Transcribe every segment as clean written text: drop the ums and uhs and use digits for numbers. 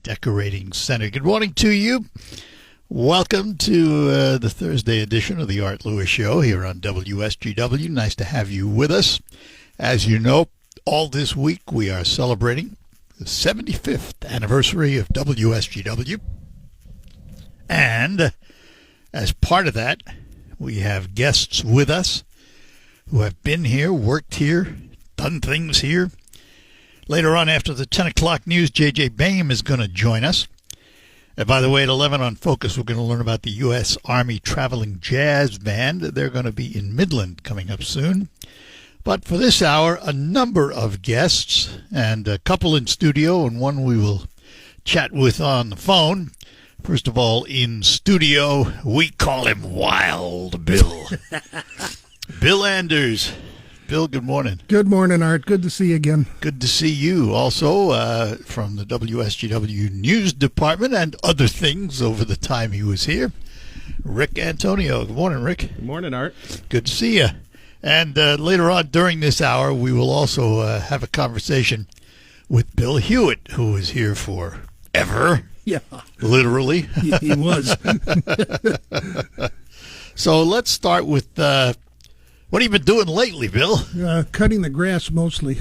Decorating Center. Good morning to you. Welcome to the Thursday edition of the Art Lewis Show here on WSGW. Nice to have you with us. As you know, all this week we are celebrating the 75th anniversary of WSGW. And as part of that, we have guests with us who have been here, worked here, done things here. Later on, after the 10 o'clock news, J.J. Boehm is going to join us. And by the way, at 11 on Focus, we're going to learn about the U.S. Army Traveling Jazz Band. They're going to be in Midland coming up soon. But for this hour, a number of guests, and a couple in studio, and one we will chat with on the phone. First of all, in studio, we call him Wild Bill. Bill Anders. Bill, good morning. Good morning, Art. Good to see you again. Good to see you. Also, from the WSGW News Department and other things over the time he was here, Rick Antonio. Good morning, Rick. Good morning, Art. Good to see you. And later on during this hour, we will also have a conversation with Bill Hewitt, who is here forever. Yeah. Literally. He was. So let's start with... what have you been doing lately, Bill? Cutting the grass mostly,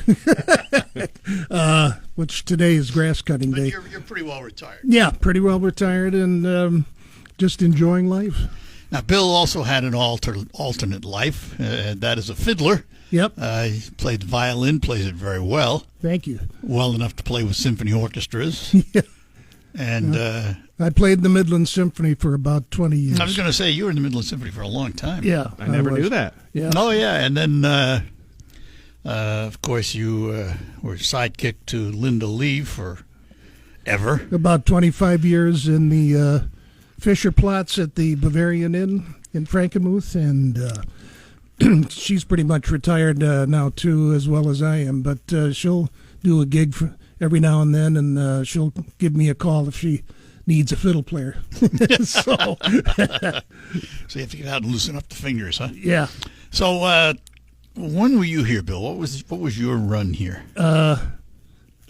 which today is grass cutting day. You're pretty well retired. Yeah, pretty well retired and just enjoying life. Now, Bill also had an alternate life, and that is a fiddler. Yep. He played the violin, plays it very well. Thank you. Well enough to play with symphony orchestras. Yeah. And I played the Midland Symphony for about 20 years. I was going to say, you were in the Midland Symphony for a long time. Yeah. I never knew that. Yeah. Oh, yeah. And then, of course, you were sidekick to Linda Lee forever. About 25 years in the Fisher Plots at the Bavarian Inn in Frankenmuth, and she's pretty much retired now, too, as well as I am. But she'll do a gig every now and then, and she'll give me a call if she needs a fiddle player. So you have to get out and loosen up the fingers, huh? Yeah. So when were you here, Bill? What was your run here?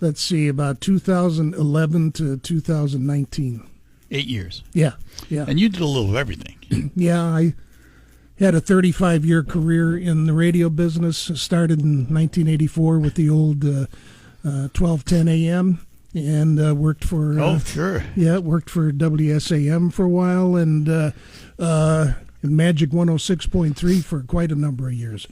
Let's see, about 2011 to 2019. 8 years. Yeah. And you did a little of everything. Yeah, I had a 35-year career in the radio business. Started in 1984 with the old 1210 AM, and worked for sure. Yeah, worked for WSAM for a while, and Magic 106.3 for quite a number of years.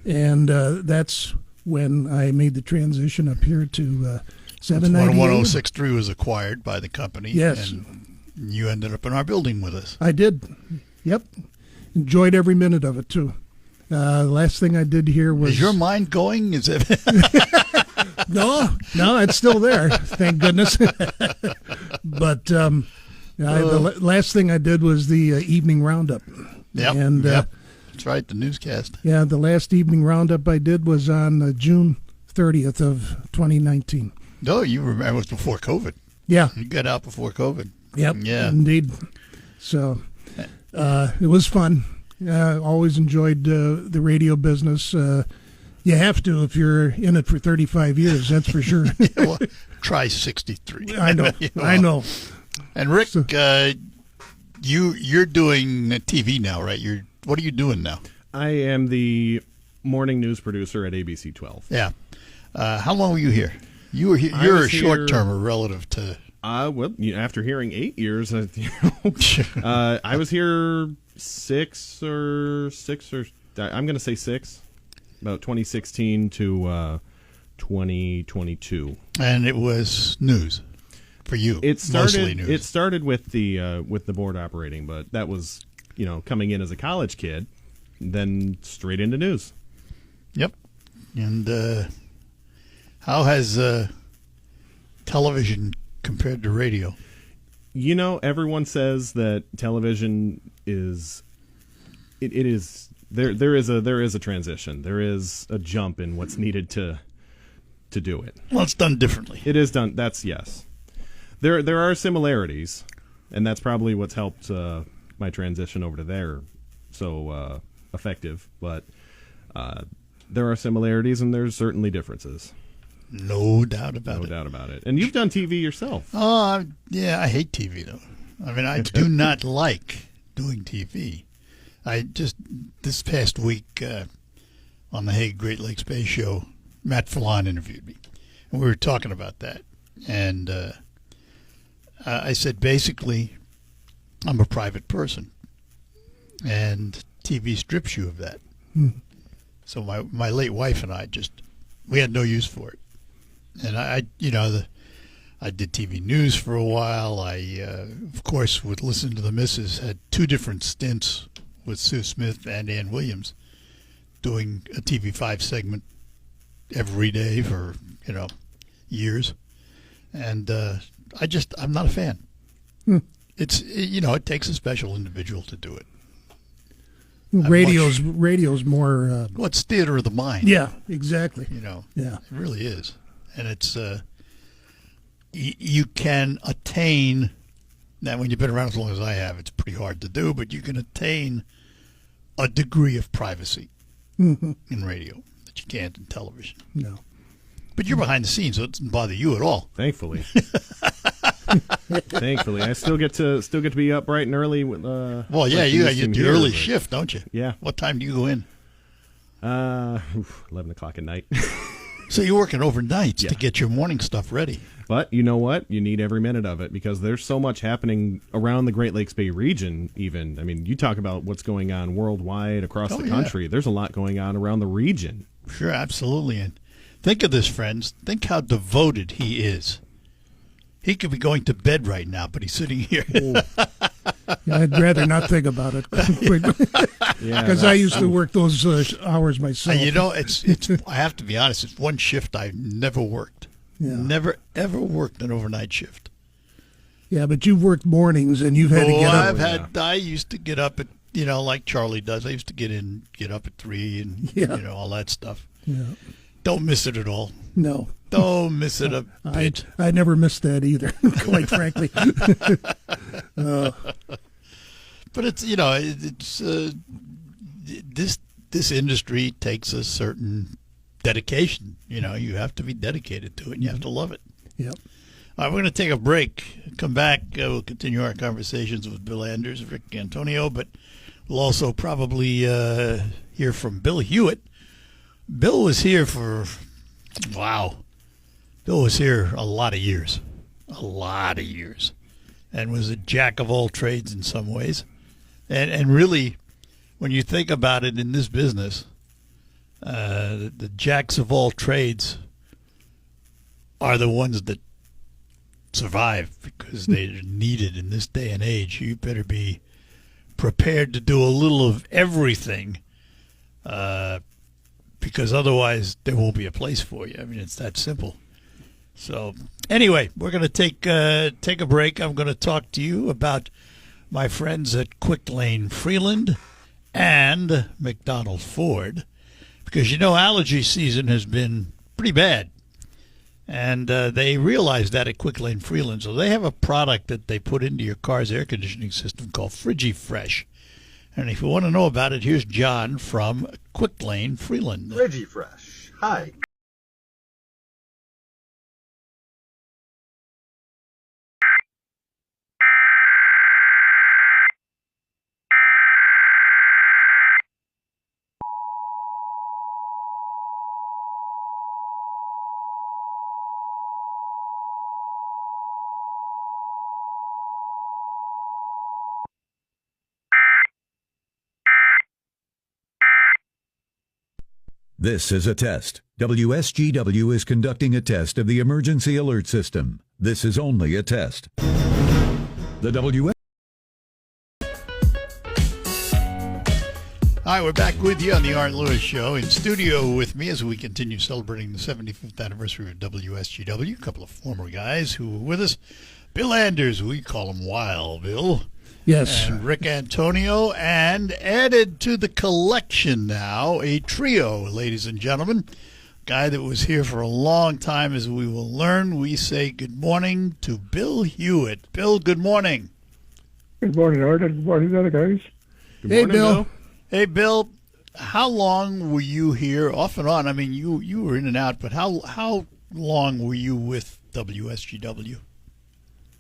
And that's when I made the transition up here to 798. 106.3 was acquired by the company. Yes. And you ended up in our building with us. I did. Yep. Enjoyed every minute of it, too. The last thing I did here was... Is your mind going? Is it... No, it's still there, thank goodness. But the last thing I did was the evening roundup. Yep, and that's right, the newscast. Yeah, the last evening roundup I did was on June 30th of 2019. No, you remember it was before COVID. Yeah. You got out before COVID. Yep, yeah. Indeed. So it was fun. Always enjoyed the radio business. You have to if you're in it for 35 years, that's for sure. Yeah, well, try 63. I know. I know. And Rick, you're doing TV now, right? What are you doing now? I am the morning news producer at ABC 12. Yeah. How long were you here? You're a short-termer relative to... Well, after hearing 8 years, I was here six or I'm going to say 6. About 2016 to 2022, and it was news for you. Mostly news. It started with the board operating, but that was coming in as a college kid, then straight into news. Yep. And how has television compared to radio? Everyone says that television is it is. There is a transition. There is a jump in what's needed to do it. Well, it's done differently. It is done. That's yes. There are similarities, and that's probably what's helped my transition over to there so effective. But there are similarities, and there's certainly differences. No doubt about No it. doubt about it. And you've done TV yourself. Oh, yeah, I hate TV, though. I mean, I do not like doing TV. This past week on the Hague Great Lakes Bay show, Matt Fallon interviewed me. And we were talking about that. And I said, basically, I'm a private person. And TV strips you of that. So my late wife and I we had no use for it. And I did TV news for a while. I, of course, would listen to the missus, had 2 different stints with Sue Smith and Ann Williams doing a TV5 segment every day for, years. And I'm not a fan. It takes a special individual to do it. Radio's more. Well, it's theater of the mind. Yeah, exactly. It really is. And it's, you can attain, now when you've been around as long as I have, it's pretty hard to do, but you can attain a degree of privacy in radio that you can't in television. No. But you're behind the scenes, so it doesn't bother you at all. Thankfully. Thankfully, I still get to be up bright and early. With, well, yeah, you do the early shift, don't you? Yeah. What time do you go in? 11 o'clock at night. So you're working overnights to get your morning stuff ready. But you know what? You need every minute of it because there's so much happening around the Great Lakes Bay region even. I mean, you talk about what's going on worldwide across the country. There's a lot going on around the region. Sure, absolutely. And think of this, friends. Think how devoted he is. He could be going to bed right now, but he's sitting here. I'd rather not think about it. Because I used to work those hours myself. It's. I have to be honest. It's one shift I've never worked. Yeah. Never ever worked an overnight shift. Yeah, but you've worked mornings and you've had to get up. I used to get up at like Charlie does. I used to get up at 3 and all that stuff. Yeah. Don't miss it at all. No. Don't miss it a bit. I never missed that either, quite frankly. But it's this industry takes a certain dedication. You have to be dedicated to it, and you have to love it. Yep. All right, we're going to take a break. Come back. We'll continue our conversations with Bill Anders, Rick Antonio, but we'll also probably hear from Bill Hewitt. Bill was here Bill was here a lot of years, and was a jack of all trades in some ways. And really, when you think about it in this business, the jacks of all trades are the ones that survive because they're needed in this day and age. You better be prepared to do a little of everything, because otherwise there won't be a place for you. I mean, it's that simple. So anyway, we're going to take a break. I'm going to talk to you about my friends at Quick Lane Freeland and McDonald Ford, because allergy season has been pretty bad. And they realize that at Quick Lane Freeland. So they have a product that they put into your car's air conditioning system called FrigiFresh. And if you want to know about it, here's John from Quick Lane Freeland. FrigiFresh. Hi. This is a test. WSGW is conducting a test of the emergency alert system. This is only a test. The WS. Hi, we're back with you on the Art Lewis Show. In studio with me as we continue celebrating the 75th anniversary of WSGW. A couple of former guys who were with us. Bill Anders, we call him Wild Bill. Yes. And Rick Antonio, and added to the collection now, a trio, ladies and gentlemen. Guy that was here for a long time, as we will learn. We say good morning to Bill Hewitt. Bill, good morning. Good morning, Art. Good morning, other guys. Good Hey, morning, Bill. Hey, Bill, how long were you here off and on? I mean, you were in and out, but how long were you with WSGW?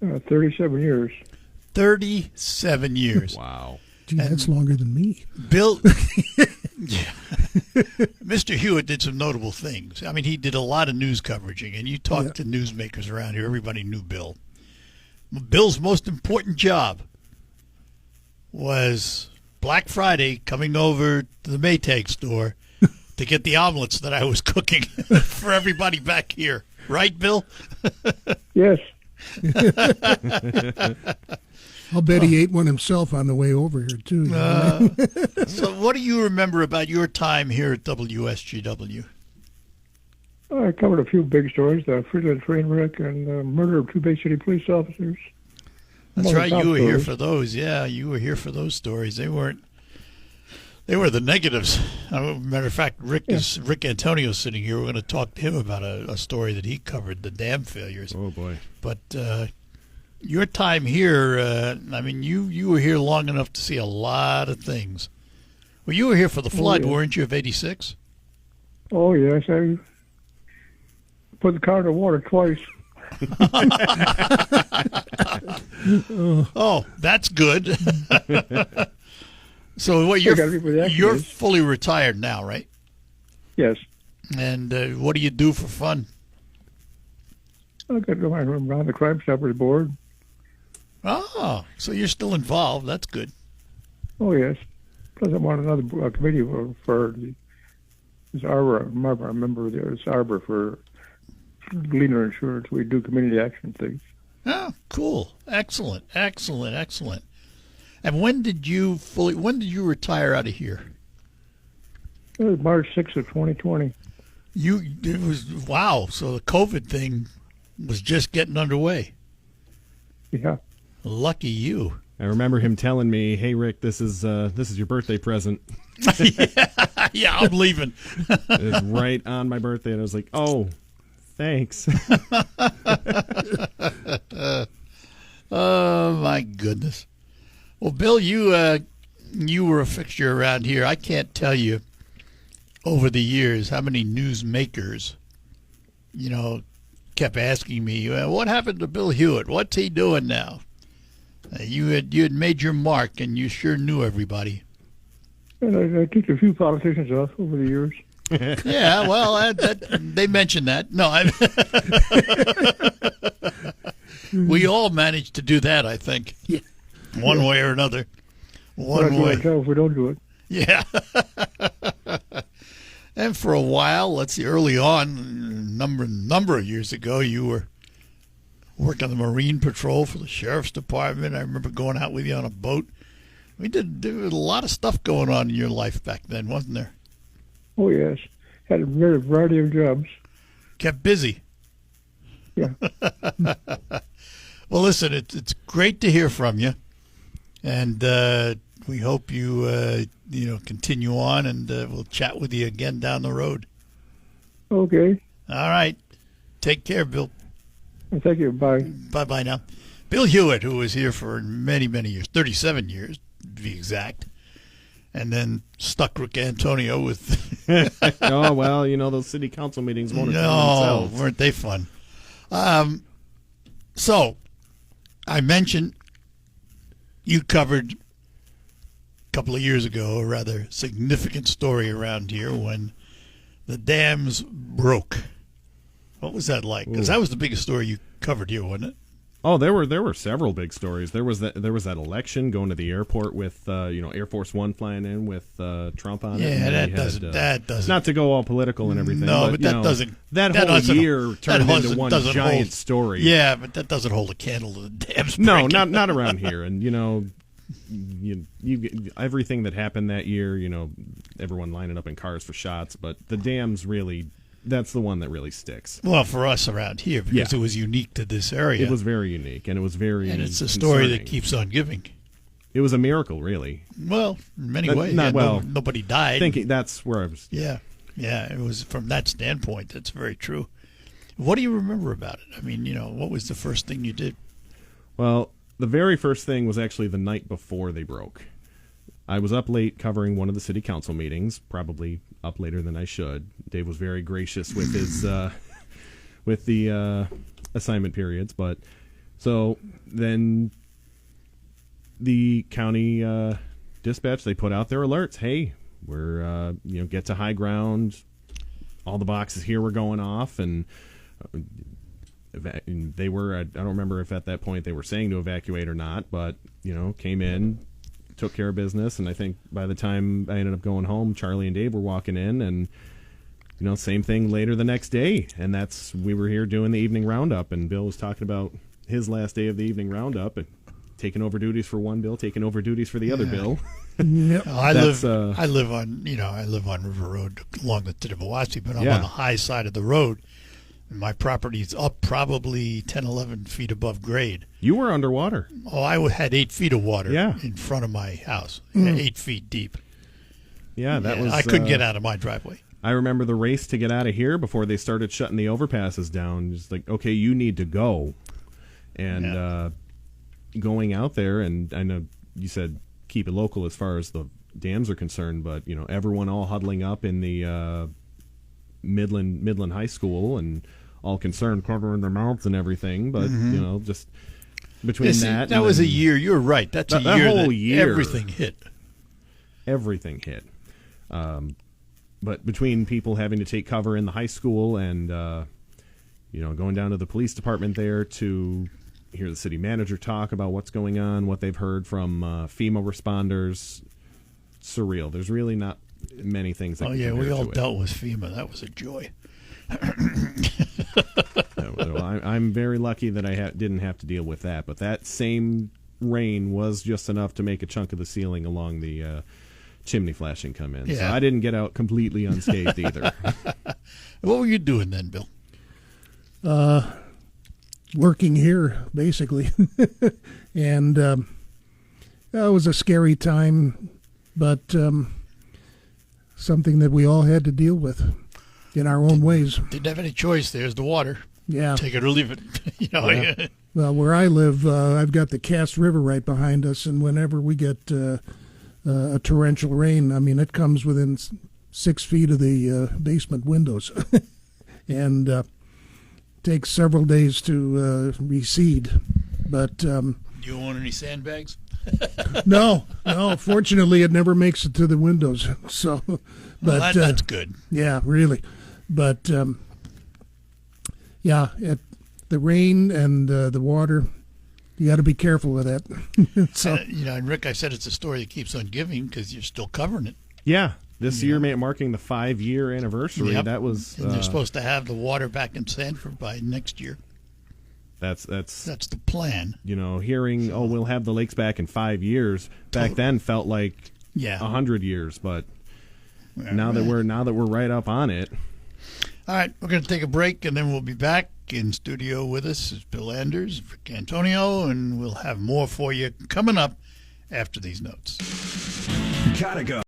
37 years. 37 years. Wow. Gee, that's longer than me. Bill, yeah. Mr. Hewitt did some notable things. I mean, he did a lot of news coverage, and you talked to newsmakers around here. Everybody knew Bill. Bill's most important job was Black Friday coming over to the Maytag store to get the omelets that I was cooking for everybody back here. Right, Bill? Yes. I'll bet he ate one himself on the way over here, too. So what do you remember about your time here at WSGW? I covered a few big stories, the Freeland train wreck and the murder of 2 Bay City police officers. That's One of right. the top You were here stories. for those. Yeah, you were here for those stories. They were the negatives. Matter of fact, Rick Antonio sitting here. We're going to talk to him about a story that he covered, the dam failures. Oh boy. But your time here, I mean, you were here long enough to see a lot of things. Well, you were here for the flood, yeah. weren't you, of '86? Oh, yes. I put the car in the water twice. Oh, that's good. So what I gotta be with the you're activists. fully retired now, right? Yes. And what do you do for fun? I got to go around the Crime Stoppers Board. Oh, so you're still involved. That's good. Oh, yes. Plus, I'm on another committee for this Arbor. I'm a member of this Arbor for Gleaner Insurance. We do community action things. Oh, cool. Excellent. Excellent. Excellent. And when did you retire out of here? It was March 6th of 2020. Wow. So the COVID thing was just getting underway. Yeah. Lucky you. I remember him telling me, "Hey Rick, this is your birthday present." Yeah, I'm leaving. It was right on my birthday, and I was like, "Oh, thanks." Oh my goodness. Well, Bill, you were a fixture around here. I can't tell you over the years how many newsmakers, kept asking me, "What happened to Bill Hewitt? What's he doing now?" You had made your mark, and you sure knew everybody. And I kicked a few politicians off over the years. Yeah, well, they mentioned that. No, we all managed to do that, I think. Yeah. One way or another. One We're way. not tell if we don't do it. Yeah. And for a while, let's see, early on, number of years ago, you were working on the Marine Patrol for the Sheriff's Department. I remember going out with you on a boat. There was a lot of stuff going on in your life back then, wasn't there? Oh, yes. Had a very variety of jobs. Kept busy. Yeah. Well, listen, it's great to hear from you, and we hope you continue on, and we'll chat with you again down the road. Okay. All right, take care, Bill. Thank you. Bye. Bye now. Bill Hewitt, who was here for many, many years, 37 years to be exact, and then stuck Rick Antonio with. Oh well, those city council meetings won't attend No, themselves. weren't they fun? So, I mentioned you covered a couple of years ago a rather significant story around here when the dams broke. What was that like? Because that was the biggest story you covered here, wasn't it? Oh, there were several big stories. There was that election going to the airport with Air Force One flying in with Trump on it. Yeah, and then that doesn't. Not to go all political and everything. No, but that doesn't. That that whole doesn't- year turned that into one doesn't giant hold- story. Yeah, but that doesn't hold a candle to the dams. No, breaking. not around here. And you everything that happened that year. Everyone lining up in cars for shots. But the dams really. That's the one that really sticks. Well, for us around here, because Yeah. it was unique to this area. It was very unique, and it was very. And it's a story that concerning. keeps on giving. It was a miracle, really. Well, in many But ways. not- well, nobody died. Thinking that's where I was. Yeah. It was from that standpoint. That's very true. What do you remember about it? I mean, what was the first thing you did? Well, the very first thing was actually the night before they broke. I was up late covering one of the city council meetings, probably up later than I should. Dave was very gracious with his with the assignment periods. But so then the county dispatch, they put out their alerts. Hey, we're get to high ground. All the boxes here were going off, and they were. I don't remember if at that point they were saying to evacuate or not, but came in, took care of business, and I think by the time I ended up going home, Charlie and Dave were walking in, and same thing later the next day, and we were here doing the evening roundup, and Bill was talking about his last day of the evening roundup and taking over duties for one Bill, taking over duties for the other Bill. Yep. I live on River Road along the Tittabawassee, but I'm on the high side of the road. And my property's up probably 10, 11 feet above grade. You were underwater. Oh, I had 8 feet of water in front of my house, 8 feet deep. Yeah, that was. I couldn't get out of my driveway. I remember the race to get out of here before they started shutting the overpasses down. Just like, okay, you need to go, and going out there, and I know you said keep it local as far as the dams are concerned, but everyone all huddling up in the Midland High School and all concerned, covering their mouths and everything. But just between that was a year. You're right. That's a year. Whole year, everything hit. Everything hit. But between people having to take cover in the high school and going down to the police department there to hear the city manager talk about what's going on, what they've heard from FEMA responders, surreal. There's really not many things that can compare we all to it. dealt with FEMA. That was a joy. I'm very lucky that I didn't have to deal with that, but that same rain was just enough to make a chunk of the ceiling along the chimney flashing come in. So I didn't get out completely unscathed either. What were you doing then, Bill? Working here, basically. And it was a scary time, but something that we all had to deal with in our own ways. Didn't have any choice. There's the water. Yeah. Take it or leave it. Yeah. Well, where I live, I've got the Cass River right behind us, and whenever we get a torrential rain, I mean, it comes within 6 feet of the basement windows. And takes several days to recede. But do you own any sandbags? No. Fortunately, it never makes it to the windows. So, but that's good. Yeah, really. But the rain and the water, you got to be careful with that. So, and Rick, I said it's a story that keeps on giving because you're still covering it. Yeah. This year, marking the 5-year anniversary, that was... and they're supposed to have the water back in Sanford by next year. That's the plan. Hearing, we'll have the lakes back in 5 years, back then felt like 100 years, but now that we're right up on it. All right, we're going to take a break, and then we'll be back. In studio with us is Bill Anders, Rick Antonio, and we'll have more for you coming up after these notes. Gotta go.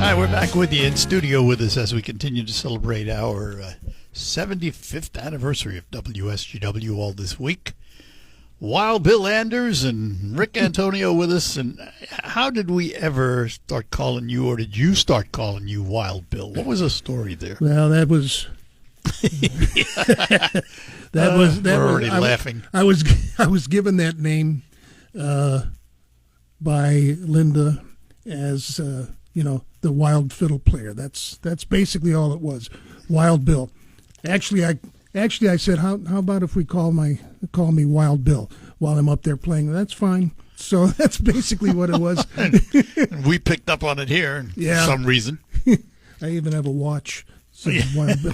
Hi, we're back with you in studio with us as we continue to celebrate our 75th anniversary of WSGW all this week. Wild Bill Anders and Rick Antonio with us. And how did we ever start calling you, or did you start calling you Wild Bill? What was the story there? Well, that was... We're already laughing. I was given that name by Linda as... the wild fiddle player. That's basically all it was. Wild Bill. Actually I said, how about if we call me Wild Bill while I'm up there playing? That's fine. So that's basically what it was. And we picked up on it here for some reason. I even have a watch. Wild Bill.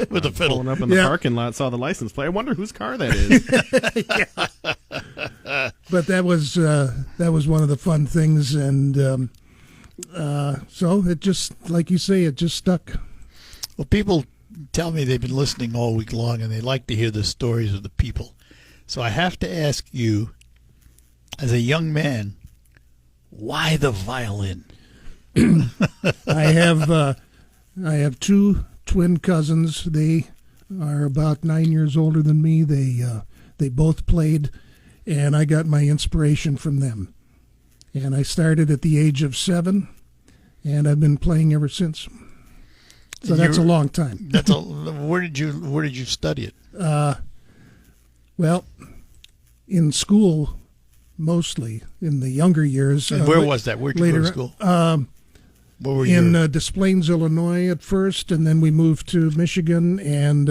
With a fiddle. Pulling up in the parking lot, saw the license plate. I wonder whose car that is. But that was one of the fun things, and so it just, like you say, it just stuck. Well, people tell me they've been listening all week long, and they like to hear the stories of the people. So I have to ask you, as a young man, why the violin? I have I have two twin cousins. They are about 9 years older than me. They both played, and I got my inspiration from them. And I started at the age of 7, and I've been playing ever since. So that's a long time. Where did you study it? Well, in school, mostly in the younger years. And where was that? Where did you go to school? Where were you? In Des Plaines, Illinois at first, and then we moved to Michigan, and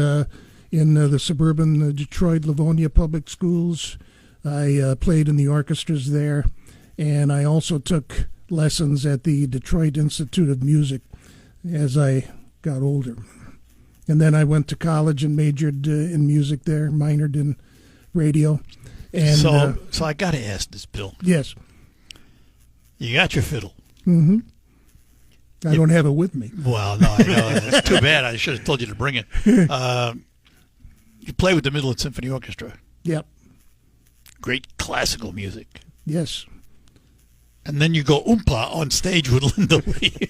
in the suburban Detroit Livonia Public Schools. I played in the orchestras there, and I also took lessons at the Detroit Institute of Music as I got older. And then I went to college and majored in music there, minored in radio. And so I got to ask this, Bill. Yes. You got your fiddle. Mm-hmm. I don't have it with me. Well, no, I know. That's too bad. I should have told you to bring it. You play with the Midland Symphony Orchestra. Yep. Great classical music. Yes. And then you go oompa on stage with Linda Lee.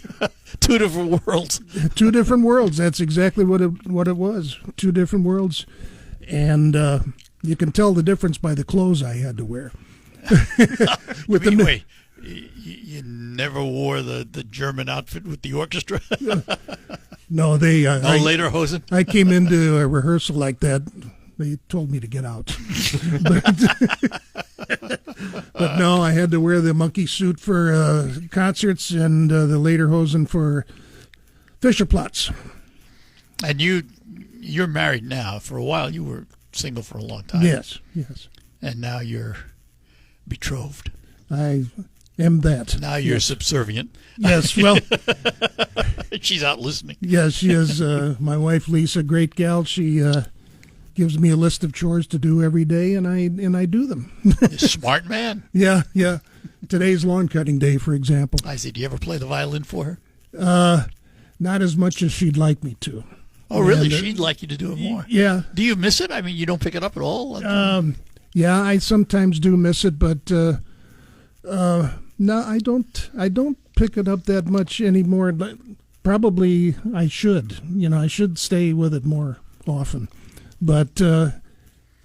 Two different worlds. Two different worlds. That's exactly what it was. Two different worlds. And you can tell the difference by the clothes I had to wear. Wait, you never wore the German outfit with the orchestra? No, they... no lederhosen? I came into a rehearsal like that. They told me to get out. But no, I had to wear the monkey suit for concerts and the lederhosen for Fischerplatz. And you're married now. For a while, you were single for a long time. Yes. And now you're betrothed. I am that. Now you're subservient. Yes, well... She's out listening. Yes, she is. My wife, Lisa, great gal. She gives me a list of chores to do every day, and I do them. Smart man. Yeah. Today's lawn cutting day, for example. I see. Do you ever play the violin for her? Not as much as she'd like me to. Oh, really? She'd like you to do it more. Yeah. Do you miss it? I mean, you don't pick it up at all? Yeah, I sometimes do miss it, but no, I don't pick it up that much anymore. Probably I should. I should stay with it more often. But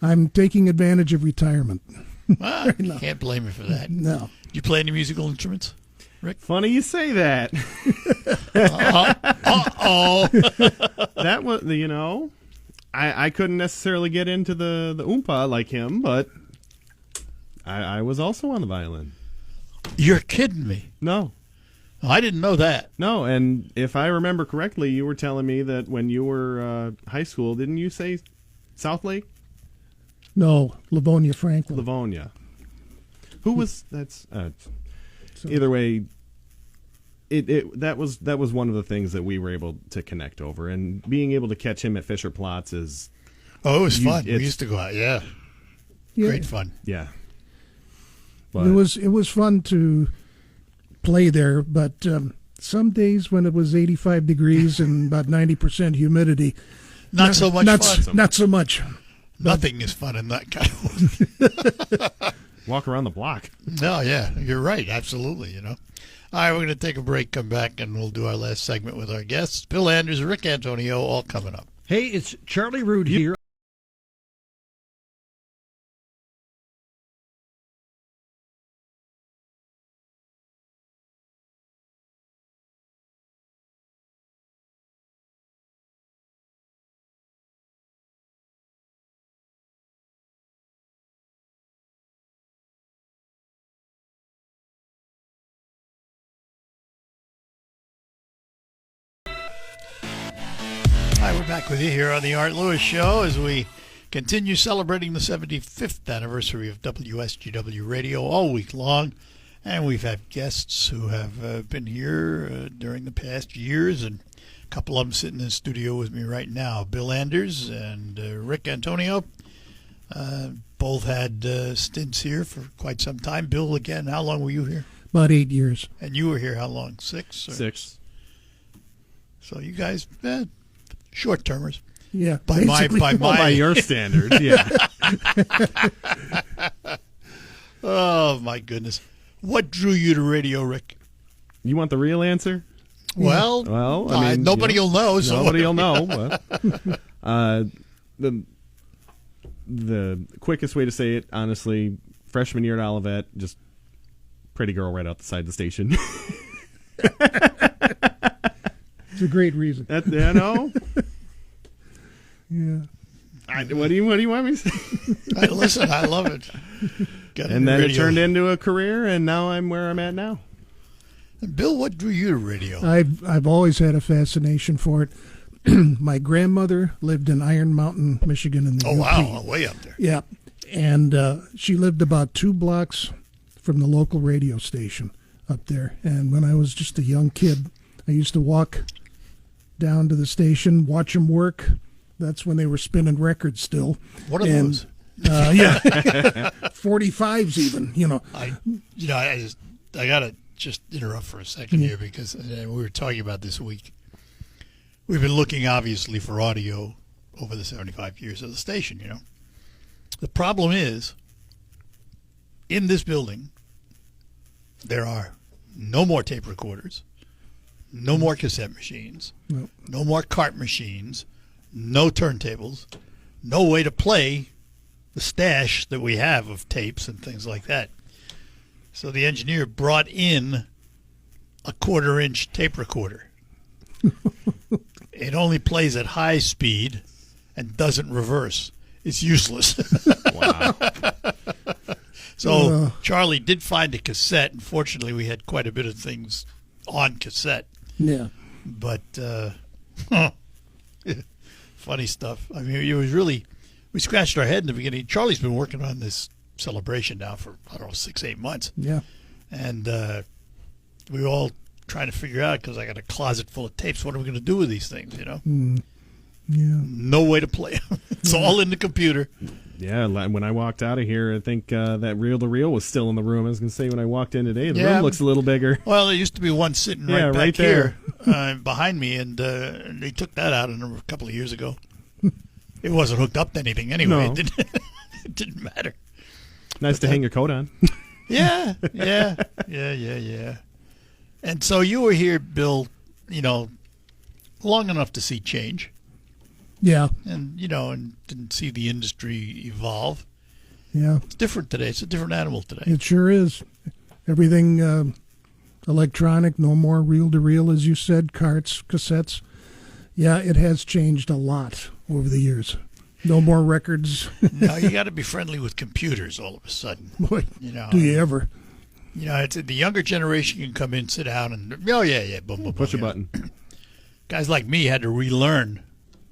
I'm taking advantage of retirement. Well, can't blame you for that. No. Do you play any musical instruments, Rick? Funny you say that. Uh-oh. That was, I couldn't necessarily get into the oompa like him, but I was also on the violin. You're kidding me. No. I didn't know that. No, and if I remember correctly, you were telling me that when you were high school, didn't you say Southlake? No, Livonia Franklin. Livonia. Who was that's either way. That was one of the things that we were able to connect over, and being able to catch him at Fischerplatz is. Oh, it was fun. We used to go out. Yeah. Great fun. Yeah. But It was fun to play there, but some days when it was 85 degrees and about 90% humidity, not so much fun. Not so much. Nothing is fun in that kind of way. Walk around the block. No, yeah, you're right. Absolutely, All right, we're going to take a break, come back, and we'll do our last segment with our guests. Bill Anders, Rick Antonio, all coming up. Hey, it's Charlie Root here. Hi, we're back with you here on the Art Lewis Show as we continue celebrating the 75th anniversary of WSGW Radio all week long. And we've had guests who have been here during the past years, and a couple of them sitting in the studio with me right now. Bill Anders and Rick Antonio both had stints here for quite some time. Bill, again, how long were you here? About 8 years. And you were here how long? 6? Or? 6. So you guys... short-termers. Yeah, by your standards, yeah. Oh, my goodness. What drew you to radio, Rick? You want the real answer? Well, I mean, nobody will know. So nobody will know. But, the quickest way to say it, honestly, freshman year at Olivet, just pretty girl right out the side of the station. It's a great reason. I know. Yeah. What do you want me to say? Listen, I love it. And then it turned into a career, and now I'm where I'm at now. Bill, what drew you to radio? I've always had a fascination for it. My grandmother lived in Iron Mountain, Michigan, in the Oh, UP. wow, way up there. Yeah, and she lived about 2 blocks from the local radio station up there. And when I was just a young kid, I used to walk down to the station, watch them work. That's when they were spinning records still. What are those? Yeah, 45s even. I gotta just interrupt for a second here because we were talking about this week. We've been looking obviously for audio over the 75 years of the station. The problem is, in this building, there are no more tape recorders, no more cassette machines, no more cart machines, no turntables, no way to play the stash that we have of tapes and things like that. So the engineer brought in a 1/4-inch tape recorder. It only plays at high speed and doesn't reverse. It's useless. Wow. So Charlie did find a cassette. Unfortunately, we had quite a bit of things on cassette. Yeah. But funny stuff. I mean, it was really, we scratched our head in the beginning. Charlie's been working on this celebration now for, 6-8 months. Yeah. And we were all trying to figure out, because I got a closet full of tapes, what are we going to do with these things, Yeah. No way to play them. It's all in the computer. Yeah, when I walked out of here, I think that reel-to-reel was still in the room. I was going to say, when I walked in today, the room looks a little bigger. Well, there used to be one sitting right back right here behind me, and they took that out a couple of years ago. It wasn't hooked up to anything anyway. No. It didn't matter. Nice to hang your coat on. Yeah. And so you were here, Bill, long enough to see change. Yeah. And, and didn't see the industry evolve. Yeah. It's different today. It's a different animal today. It sure is. Everything electronic, no more reel-to-reel, as you said, carts, cassettes. Yeah, it has changed a lot over the years. No more records. Now you got to be friendly with computers all of a sudden. Boy, do you ever. It's the younger generation can come in, sit down, and boom, boom, Push boom, a button. Guys like me had to relearn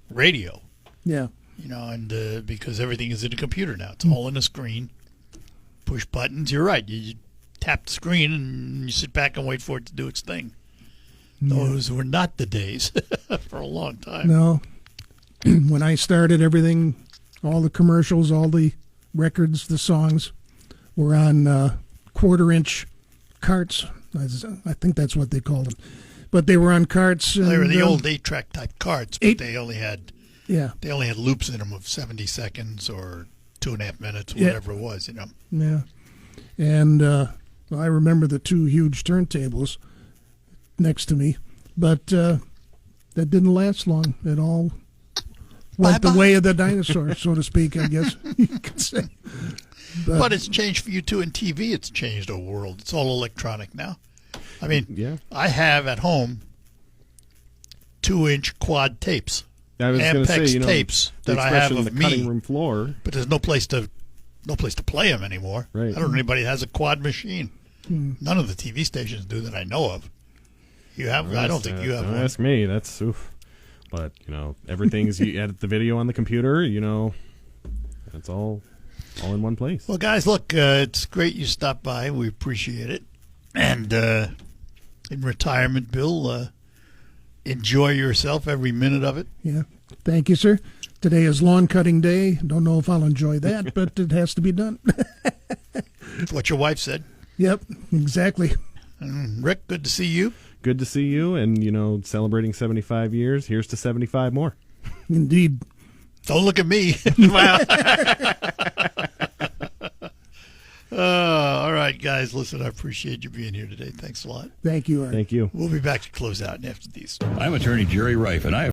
radio. Yeah. And because everything is in a computer now, it's all in a screen. Push buttons. You're right. You tap the screen and you sit back and wait for it to do its thing. Those were not the days for a long time. No. When I started, everything, all the commercials, all the records, the songs were on 1/4-inch carts. I think that's what they called them. But they were on carts. And, they were the old 8-track type carts, but they only had loops in them of 70 seconds or 2.5 minutes, whatever it was, Yeah. And I remember the 2 huge turntables next to me, but that didn't last long. It all went the way of the dinosaur, so to speak, I guess you could say. But it's changed for you too. In TV, it's changed our world. It's all electronic now. I mean, I have at home 2-inch quad tapes. I was going to say, tapes that I have of the me, cutting room floor. But there's no place to play them anymore. Right. I don't know anybody that has a quad machine. None of the TV stations do that I know of. You have? I don't think you have don't one. Ask me. That's oof. But everything's you edit the video on the computer. That's all in one place. Well, guys, look, it's great you stopped by. We appreciate it. And in retirement, Bill, enjoy yourself every minute of it. Yeah. Thank you, sir. Today is lawn cutting day. Don't know if I'll enjoy that, but it has to be done. That's what your wife said. Yep, exactly. Rick, good to see you. Good to see you, and celebrating 75 years. Here's to 75 more. Indeed. Don't look at me. All right. right, guys. Listen, I appreciate you being here today. Thanks a lot. Thank you, Art. Thank you. We'll be back to close out after these. I'm attorney Jerry Reif, and I have